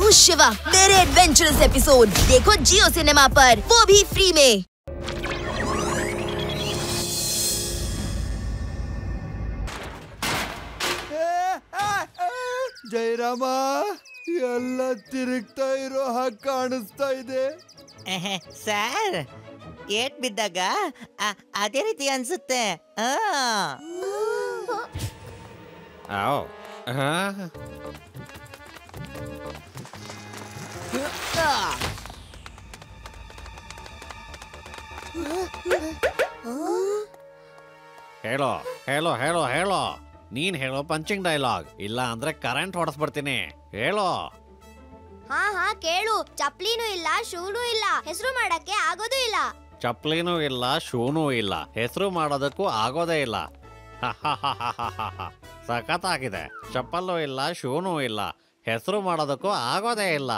हूँ शिवा। मेरे adventurous episode देखो जियो सिनेमा पर, वो भी फ्री में। ಜಯರಾಮ ಎಲ್ಲ ತಿರುಗ್ತಾ ಇರೋ ಹಾಗೆ ಕಾಣಿಸ್ತಾ ಇದೆ ಸರ್. ಏಟ್ ಬಿದ್ದಾಗ ಅದೇ ರೀತಿ ಅನ್ಸುತ್ತೆ. ಹೇಳೋ ಹೇಳೋ ಹೇಳೋ ಹೇಳೋ, ನೀನ್ ಹೇಳೋ ಪಂಚಿಂಗ್ ಡೈಲಾಗ್, ಇಲ್ಲ ಅಂದ್ರೆ ಕರೆಂಟ್ ಹೊಡೆಸ್ಬಿಡ್ತೀನಿ. ಹೇಳೋ. ಹಾ ಹಾ ಕೇಳು. ಚಪ್ಲಿನೂ ಇಲ್ಲ, ಶೂನೂ ಇಲ್ಲ, ಹೆಸರು ಮಾಡಕ್ಕೆ ಆಗೋದು ಇಲ್ಲ. ಚಪ್ಲಿನೂ ಇಲ್ಲ, ಶೂನೂ ಇಲ್ಲ, ಹೆಸರು ಮಾಡೋದಕ್ಕೂ ಆಗೋದೇ ಇಲ್ಲ. ಸಖತ್ತಾಗಿದೆ. ಚಪ್ಪಲ್ಲೂ ಇಲ್ಲ, ಶೂನೂ ಇಲ್ಲ, ಹೆಸರು ಮಾಡೋದಕ್ಕೂ ಆಗೋದೇ ಇಲ್ಲ.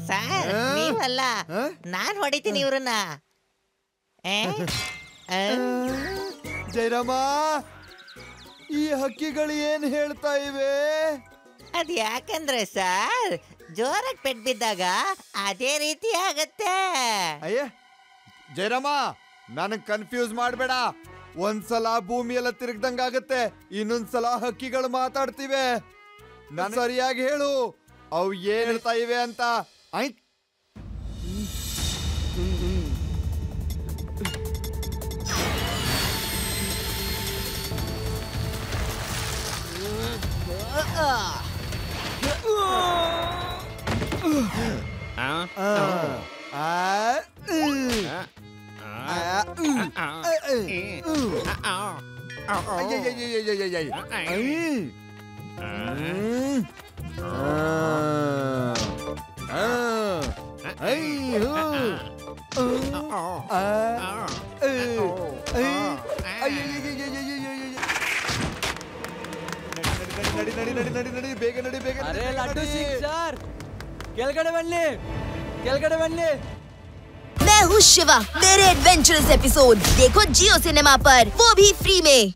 ಸರ್ ನೀವಲ್ಲ, ನಾನ್ ಹೊಡಿತೀನಿ ಇವ್ರನ್ನ. ಜಯರಾಮ, ಈ ಹಕ್ಕಿಗಳು ಏನ್ ಹೇಳ್ತಾ ಇವೆ? ಅದ್ ಯಾಕಂದ್ರೆ ಸರ್, ಜೋರಾಗಿ ಪೆಟ್ ಬಿದ್ದಾಗ ಅದೇ ರೀತಿ ಆಗತ್ತೆ. ಅಯ್ಯ ಜಯರಾಮ, ನನಗ್ ಕನ್ಫ್ಯೂಸ್ ಮಾಡ್ಬೇಡ. ಒಂದ್ಸಲ ಭೂಮಿ ಎಲ್ಲ ತಿರುಗ್ದಂಗಾಗತ್ತೆ, ಇನ್ನೊಂದ್ಸಲ ಹಕ್ಕಿಗಳು ಮಾತಾಡ್ತಿವೆ. ನಾನು ಸರಿಯಾಗಿ ಹೇಳು, ಅವು ಏನ್ ಹೇಳ್ತಾ ಇವೆ ಅಂತ. ಬೇಗ ನಡಿ ಬೇಗ. ಅರೆ ಲಡ್ಡು ಸರ್, ಕೆಳಗಡೆ ಬನ್ನಿ, ಕೆಳಗಡೆ ಬನ್ನಿ. मैं हूँ शिवा। मेरे एडवेंचरस एपिसोड देखो जियो सिनेमा पर, वो भी फ्री में।